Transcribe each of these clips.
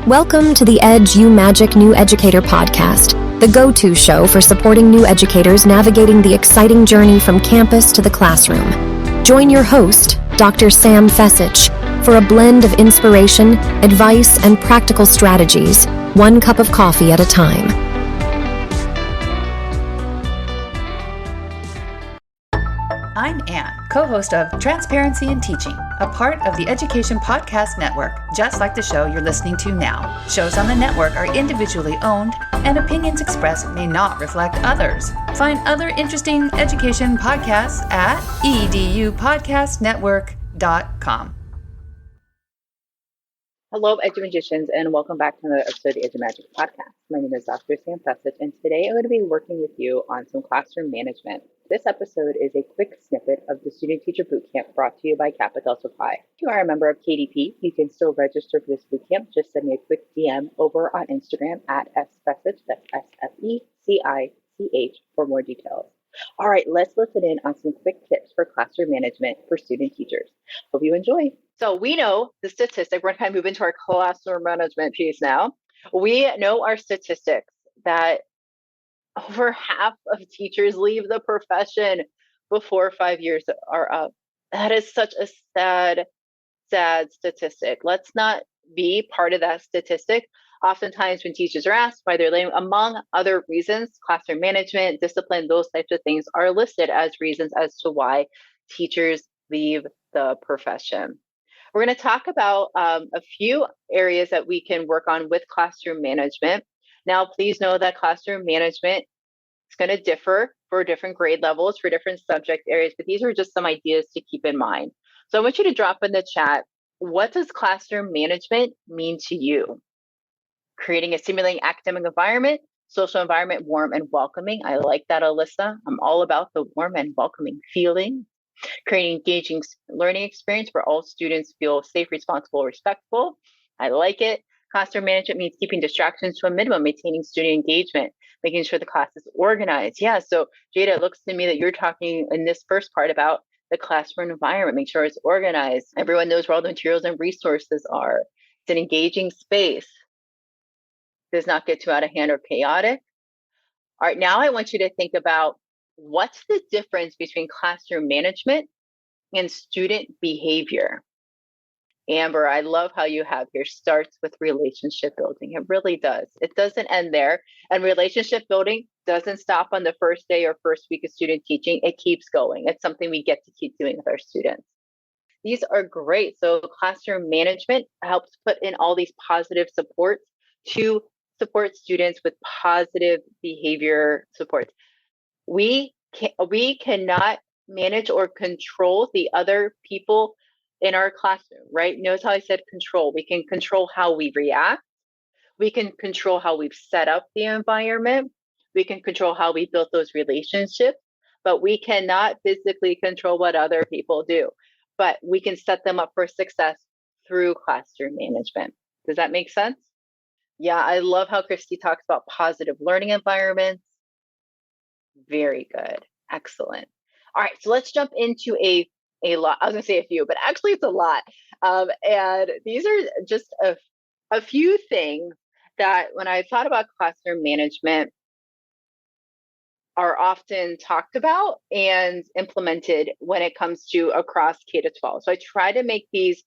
Welcome to the Edge You Magic New Educator podcast, the go-to show for supporting new educators navigating the exciting journey from campus to the classroom. Join your host, Dr. Sam Fesich, for a blend of inspiration, advice, and practical strategies, one cup of coffee at a time. I'm Anne, co-host of Transparency in Teaching, a part of the Education Podcast Network, just like the show you're listening to now. Shows on the network are individually owned, and opinions expressed may not reflect others. Find other interesting education podcasts at edupodcastnetwork.com. Hello, Edu Magicians, and welcome back to another episode of the Edu Magic Podcast. My name is Dr. Sam Fesich, and today I'm going to be working with you on some classroom management. This episode is a quick snippet of the Student Teacher Bootcamp brought to you by Capital Supply. If you are a member of KDP, you can still register for this bootcamp. Just send me a quick DM over on Instagram at sfesich, that's S-F-E-C-I-C-H, for more details. All right, let's listen in on some quick tips for classroom management for student teachers. Hope you enjoy. So we know the statistic. We're going to kind of move into our classroom management piece now. We know our statistics that over half of teachers leave the profession before 5 years are up. That is such a sad statistic. Let's not be part of that statistic. Oftentimes when teachers are asked why they're leaving, among other reasons, classroom management, discipline, those types of things are listed as reasons as to why teachers leave the profession. We're going to talk about a few areas that we can work on with classroom management. Now, please know that classroom management is going to differ for different grade levels, for different subject areas, but these are just some ideas to keep in mind. So I want you to drop in the chat, what does classroom management mean to you? Creating a stimulating academic environment, social environment, warm and welcoming. I like that, Alyssa. I'm all about the warm and welcoming feeling. Creating engaging learning experience where all students feel safe, responsible, respectful. I like it. Classroom management means keeping distractions to a minimum, maintaining student engagement, making sure the class is organized. Yeah, so Jada, it looks to me that you're talking in this first part about the classroom environment, make sure it's organized. Everyone knows where all the materials and resources are. It's an engaging space. Does not get too out of hand or chaotic. All right, now I want you to think about what's the difference between classroom management and student behavior. Amber, I love how you have here starts with relationship building. It really does. It doesn't end there. And relationship building doesn't stop on the first day or first week of student teaching. It keeps going. It's something we get to keep doing with our students. These are great. So classroom management helps put in all these positive supports to support students with positive behavior supports. We cannot manage or control the other people in our classroom, right? Notice how I said control. We can control how we react. We can control how we've set up the environment. We can control how we built those relationships, but we cannot physically control what other people do. But we can set them up for success through classroom management. Does that make sense? Yeah, I love how Christy talks about positive learning environments. Very good. Excellent. All right, so let's jump into a lot. I was going to say a few, but actually it's a lot. And these are just a few things that when I thought about classroom management are often talked about and implemented when it comes to across K-12. So I try to make these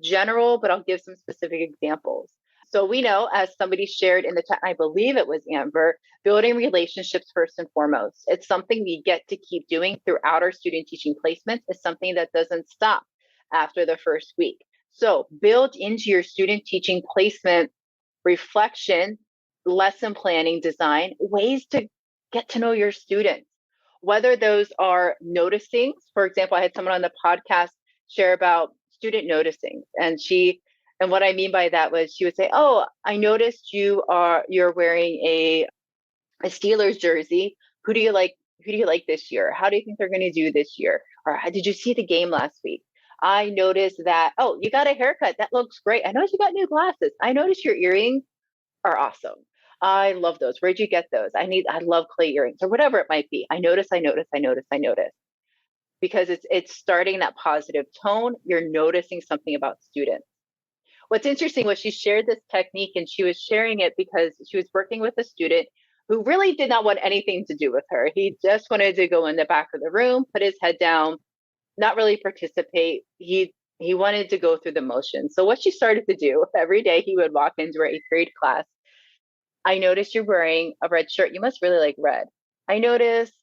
general, but I'll give some specific examples. So we know, as somebody shared in the chat, I believe it was Amber, building relationships first and foremost. It's something we get to keep doing throughout our student teaching placements. It's something that doesn't stop after the first week. So build into your student teaching placement reflection, lesson planning design, ways to get to know your students. Whether those are noticing, for example, I had someone on the podcast share about student noticing, and what I mean by that was she would say, "Oh, I noticed you're wearing a Steelers jersey. Who do you like? Who do you like this year? How do you think they're going to do this year? Or did you see the game last week? I noticed that, oh, you got a haircut. That looks great. I noticed you got new glasses. I noticed your earrings are awesome. I love those. Where'd you get those? I love clay earrings," or whatever it might be. I notice. Because it's starting that positive tone. You're noticing something about students. What's interesting was she shared this technique, and she was sharing it because she was working with a student who really did not want anything to do with her. He just wanted to go in the back of the room, put his head down, not really participate. He wanted to go through the motions. So what she started to do every day, he would walk into her 8th grade class. I noticed you're wearing a red shirt. You must really like red. I noticed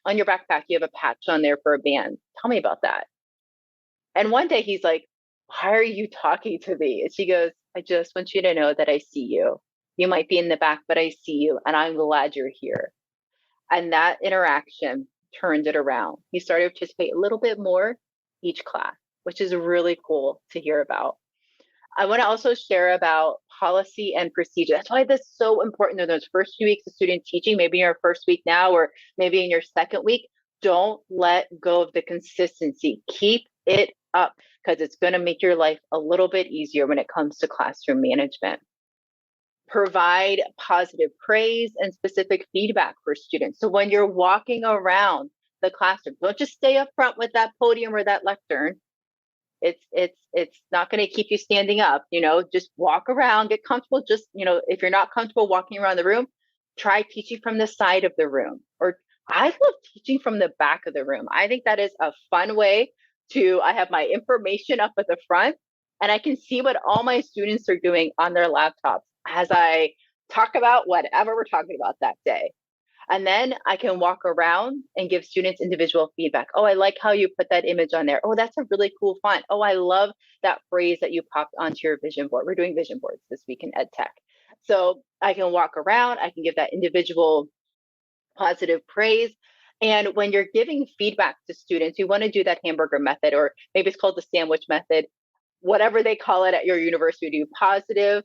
on your backpack you have a patch on there for a band. Tell me about that. And one day he's like, why are you talking to me? And she goes, I just want you to know that I see you. You might be in the back, but I see you, and I'm glad you're here. And that interaction turned it around. He started to participate a little bit more each class, which is really cool to hear about. I want to also share about policy and procedure. That's why this is so important in those first few weeks of student teaching, maybe in your first week now, or maybe in your second week. Don't let go of the consistency. Keep it up, because it's going to make your life a little bit easier when it comes to classroom management. Provide positive praise and specific feedback for students. So when you're walking around the classroom, don't just stay up front with that podium or that lectern. It's not going to keep you standing up. Just walk around, get comfortable. Just, if you're not comfortable walking around the room, try teaching from the side of the room. Or I love teaching from the back of the room. I think that is a fun way I have my information up at the front, and I can see what all my students are doing on their laptops as I talk about whatever we're talking about that day. And then I can walk around and give students individual feedback. Oh, I like how you put that image on there. Oh, that's a really cool font. Oh, I love that phrase that you popped onto your vision board. We're doing vision boards this week in ed tech. So I can walk around, I can give that individual positive praise. And when you're giving feedback to students, you want to do that hamburger method, or maybe it's called the sandwich method, whatever they call it at your university. Do positive,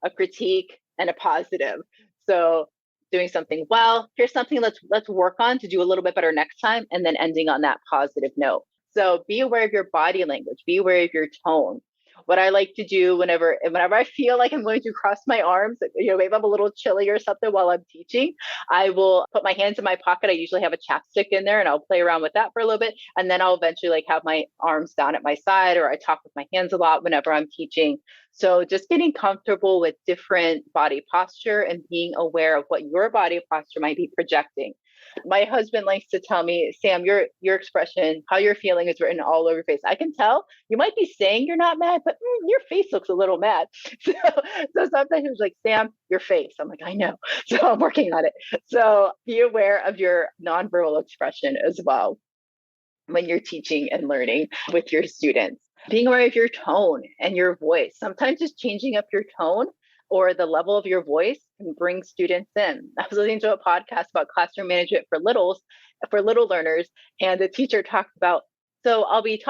a critique, and a positive. So doing something well, here's something let's work on to do a little bit better next time, and then ending on that positive note. So be aware of your body language, be aware of your tone. What I like to do whenever I feel like I'm going to cross my arms, maybe I'm a little chilly or something while I'm teaching, I will put my hands in my pocket. I usually have a chapstick in there, and I'll play around with that for a little bit. And then I'll eventually have my arms down at my side, or I talk with my hands a lot whenever I'm teaching. So just getting comfortable with different body posture and being aware of what your body posture might be projecting. My husband likes to tell me, Sam, your expression, how you're feeling is written all over your face. I can tell you might be saying you're not mad, but your face looks a little mad. So sometimes he's like, Sam, your face. I'm like, I know. So I'm working on it. So be aware of your nonverbal expression as well when you're teaching and learning with your students. Being aware of your tone and your voice. Sometimes just changing up your tone or the level of your voice can bring students in. I was listening to a podcast about classroom management for little learners, and the teacher talked about, so I'll be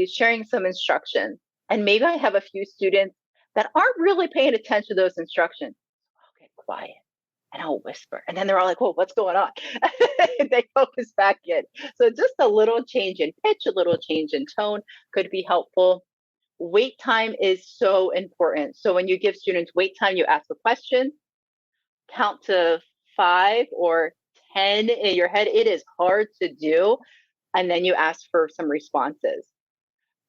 sharing some instructions, and maybe I have a few students that aren't really paying attention to those instructions. I'll get quiet and I'll whisper, and then they're all like, "Whoa, what's going on?" They focus back in. So just a little change in pitch, a little change in tone could be helpful. Wait time is so important. So when you give students wait time, you ask a question, count to 5 or 10 in your head. It is hard to do. And then you ask for some responses.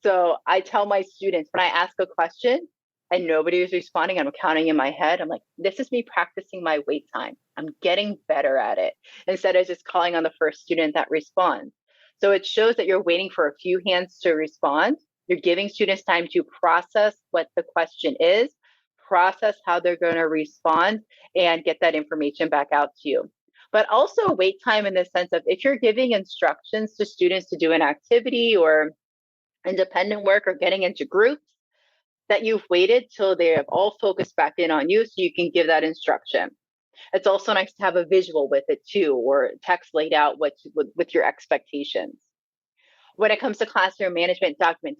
So I tell my students, when I ask a question and nobody is responding, I'm counting in my head. I'm like, this is me practicing my wait time. I'm getting better at it, instead of just calling on the first student that responds. So it shows that you're waiting for a few hands to respond. You're giving students time to process what the question is, process how they're going to respond, and get that information back out to you. But also wait time in the sense of, if you're giving instructions to students to do an activity or independent work or getting into groups, that you've waited till they have all focused back in on you so you can give that instruction. It's also nice to have a visual with it too, or text laid out with your expectations. When it comes to classroom management, document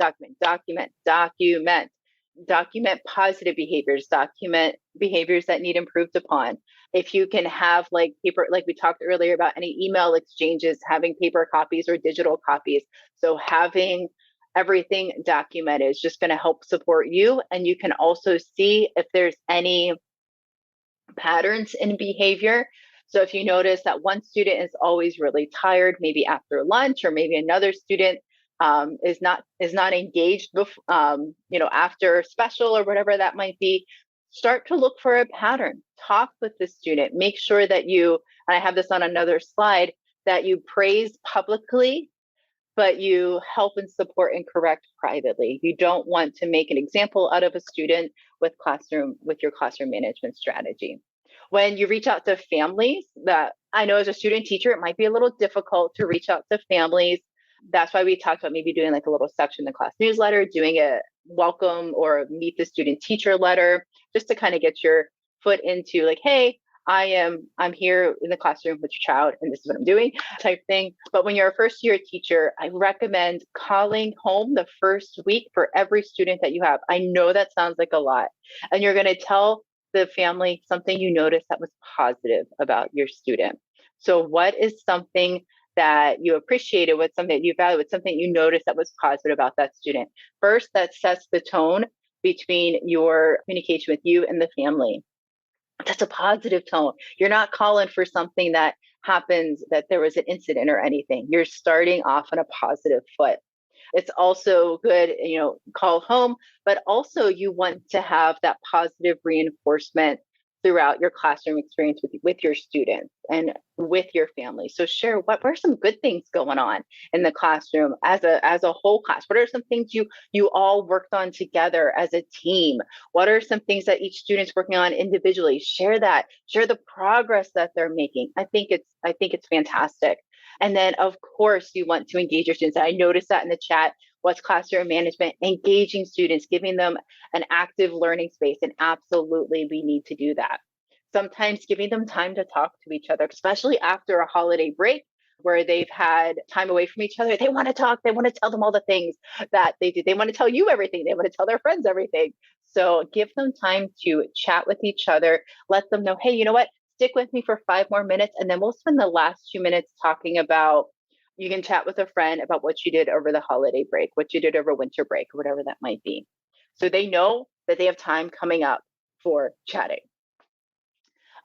positive behaviors, document behaviors that need improved upon. If you can have like paper, like we talked earlier about any email exchanges, having paper copies or digital copies. So having everything documented is just going to help support you. And you can also see if there's any patterns in behavior. So if you notice that one student is always really tired, maybe after lunch, or maybe another student is not engaged after special or whatever that might be, start to look for a pattern. Talk with the student. Make sure that you, and I have this on another slide, that you praise publicly, but you help and support and correct privately. You don't want to make an example out of a student with your classroom management strategy. When you reach out to families, that I know as a student teacher, it might be a little difficult to reach out to families. That's why we talked about maybe doing like a little section in the class newsletter, doing a welcome or meet the student teacher letter, just to kind of get your foot into like, hey, I'm here in the classroom with your child and this is what I'm doing type thing. But when you're a first year teacher, I recommend calling home the first week for every student that you have. I know that sounds like a lot, and you're going to tell the family something you noticed that was positive about your student. So what is something that you appreciated, what's something that you value, what's something you noticed that was positive about that student? First, that sets the tone between your communication with you and the family. That's a positive tone. You're not calling for something that happens, that there was an incident or anything. You're starting off on a positive foot. It's also good, call home, but also you want to have that positive reinforcement throughout your classroom experience with your students and with your family. So share what are some good things going on in the classroom as a whole class. What are some things you all worked on together as a team? What are some things that each student's working on individually? Share that. Share the progress that they're making. I think it's fantastic. And then, of course, you want to engage your students. I noticed that in the chat. What's classroom management? Engaging students, giving them an active learning space. And absolutely, we need to do that. Sometimes giving them time to talk to each other, especially after a holiday break where they've had time away from each other. They want to talk. They want to tell them all the things that they do. They want to tell you everything. They want to tell their friends everything. So give them time to chat with each other. Let them know, hey, you know what? Stick with me for 5 more minutes, and then we'll spend the last 2 minutes talking about, you can chat with a friend about what you did over the holiday break, what you did over winter break, whatever that might be. So they know that they have time coming up for chatting.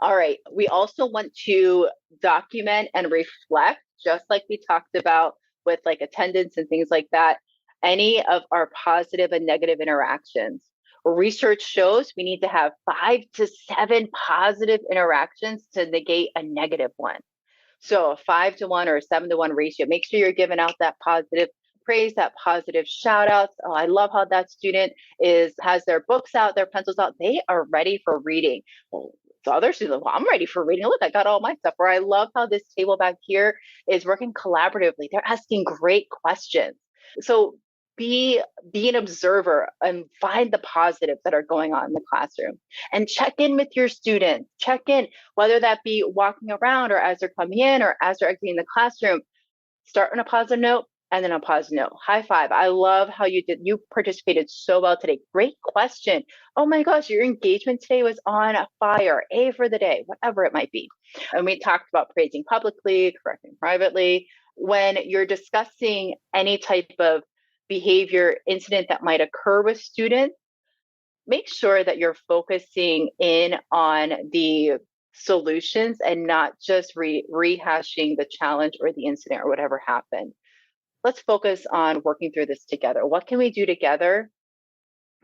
All right. We also want to document and reflect, just like we talked about with like attendance and things like that, any of our positive and negative interactions. Research shows we need to have 5 to 7 positive interactions to negate a negative one. So a 5 to 1 or a 7 to 1 ratio. Make sure you're giving out that positive praise, that positive shout outs. Oh, I love how that student has their books out, their pencils out. They are ready for reading. Well, the other students, well, I'm ready for reading. Look, I got all my stuff. Or I love how this table back here is working collaboratively. They're asking great questions. So be an observer and find the positives that are going on in the classroom, and check in with your students. Check in, whether that be walking around or as they're coming in or as they're exiting the classroom. Start on a positive note and then a positive note. High five. I love how you participated so well today. Great question. Oh my gosh, your engagement today was on fire. A for the day, whatever it might be. And we talked about praising publicly, correcting privately. When you're discussing any type of behavior incident that might occur with students, make sure that you're focusing in on the solutions and not just rehashing the challenge or the incident or whatever happened. Let's focus on working through this together. What can we do together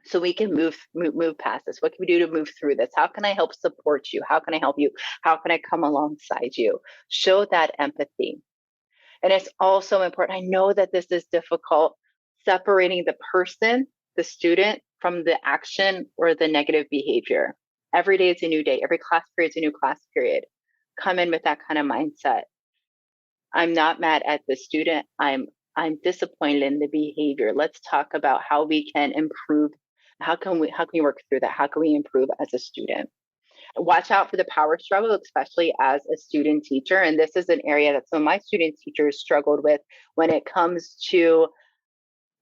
so we can move past this? What can we do to move through this? How can I help support you? How can I help you? How can I come alongside you? Show that empathy. And it's also important. I know that this is difficult, separating the person, the student, from the action or the negative behavior. Every day is a new day. Every class period is a new class period. Come in with that kind of mindset. I'm not mad at the student. I'm disappointed in the behavior. Let's talk about how we can improve. How can we work through that? How can we improve as a student? Watch out for the power struggle, especially as a student teacher. And this is an area that some of my student teachers struggled with when it comes to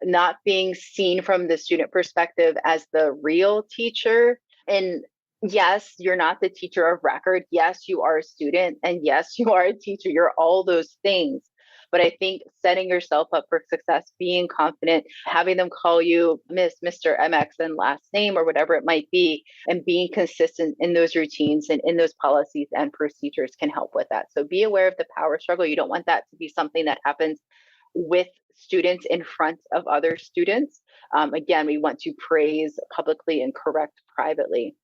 not being seen from the student perspective as the real teacher. And yes, you're not the teacher of record. Yes, you are a student. And yes, you are a teacher. You're all those things. But I think setting yourself up for success, being confident, having them call you Miss, Mr. MX and last name or whatever it might be, and being consistent in those routines and in those policies and procedures can help with that. So be aware of the power struggle. You don't want that to be something that happens with students in front of other students. Again, we want to praise publicly and correct privately.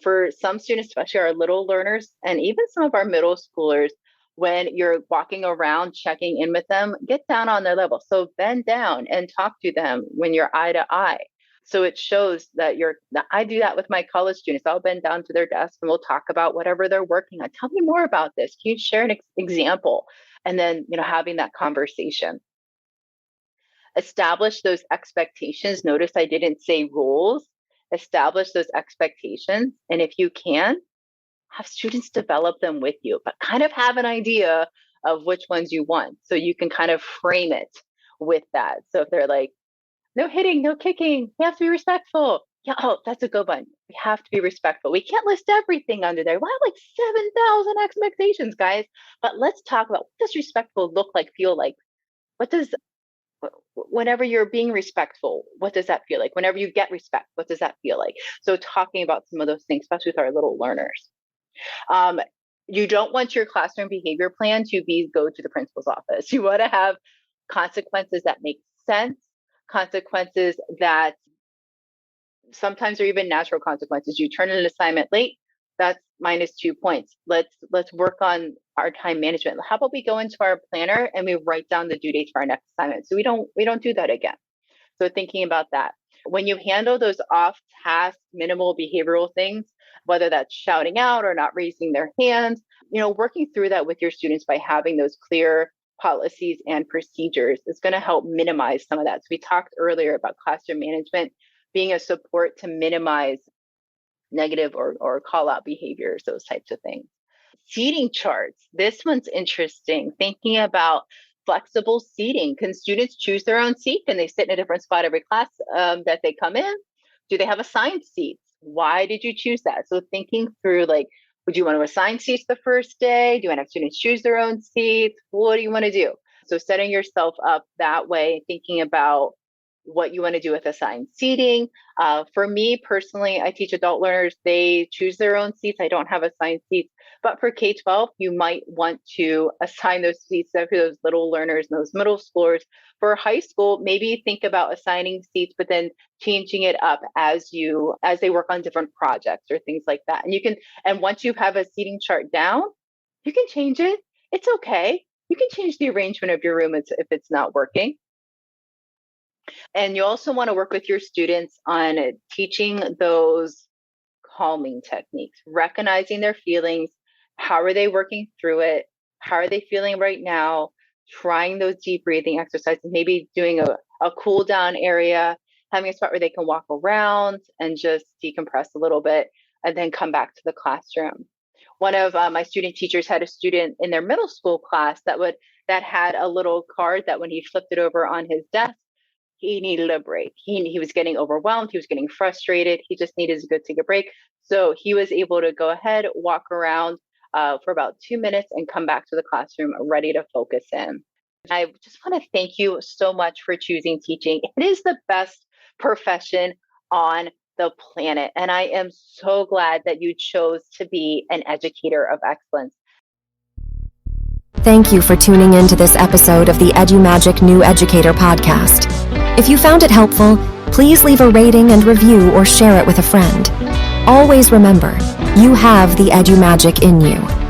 For some students, especially our little learners, and even some of our middle schoolers, when you're walking around checking in with them, get down on their level. So bend down and talk to them when you're eye to eye. So it shows that I do that with my college students. I'll bend down to their desk and we'll talk about whatever they're working on. Tell me more about this. Can you share an example? And then, having that conversation. Establish those expectations. Notice I didn't say rules. Establish those expectations. And if you can, have students develop them with you, but kind of have an idea of which ones you want. So you can kind of frame it with that. So if they're like, no hitting, no kicking, we have to be respectful. Yeah, oh, that's a good one. We have to be respectful. We can't list everything under there. We have like 7,000 expectations, guys. But let's talk about, what does respectful look like, feel like? Whenever you're being respectful, what does that feel like? Whenever you get respect, what does that feel like? So talking about some of those things, especially with our little learners. You don't want your classroom behavior plan to be go to the principal's office. You want to have consequences that make sense, consequences that sometimes are even natural consequences. You turn in an assignment late, that's -2 points. Let's work on our time management. How about we go into our planner and we write down the due dates for our next assignment, so we don't do that again. So thinking about that. When you handle those off-task, minimal behavioral things, whether that's shouting out or not raising their hands, working through that with your students by having those clear policies and procedures is going to help minimize some of that. So we talked earlier about classroom management being a support to minimize negative or call out behaviors, those types of things. Seating charts. This one's interesting. Thinking about flexible seating. Can students choose their own seat? Can they sit in a different spot every class that they come in? Do they have assigned seats? Why did you choose that? So thinking through, like, would you want to assign seats the first day? Do you want to have students choose their own seats? What do you want to do? So setting yourself up that way, thinking about what you want to do with assigned seating. For me personally, I teach adult learners. They choose their own seats. I don't have assigned seats. But for K-12, you might want to assign those seats for those little learners and those middle schoolers. For high school, maybe think about assigning seats, but then changing it up as they work on different projects or things like that. And once you have a seating chart down, you can change it. It's okay. You can change the arrangement of your room if it's not working. And you also want to work with your students on teaching those calming techniques, recognizing their feelings. How are they working through it? How are they feeling right now? Trying those deep breathing exercises, maybe doing a cool down area, having a spot where they can walk around and just decompress a little bit, and then come back to the classroom. One of my student teachers had a student in their middle school class that had a little card that when he flipped it over on his desk, he needed a break. He was getting overwhelmed. He was getting frustrated. He just needed to go take a break. So he was able to go ahead, walk around for about 2 minutes and come back to the classroom ready to focus in. I just want to thank you so much for choosing teaching. It is the best profession on the planet. And I am so glad that you chose to be an educator of excellence. Thank you for tuning in to this episode of the EduMagic New Educator podcast. If you found it helpful, please leave a rating and review or share it with a friend. Always remember, you have the EduMagic in you.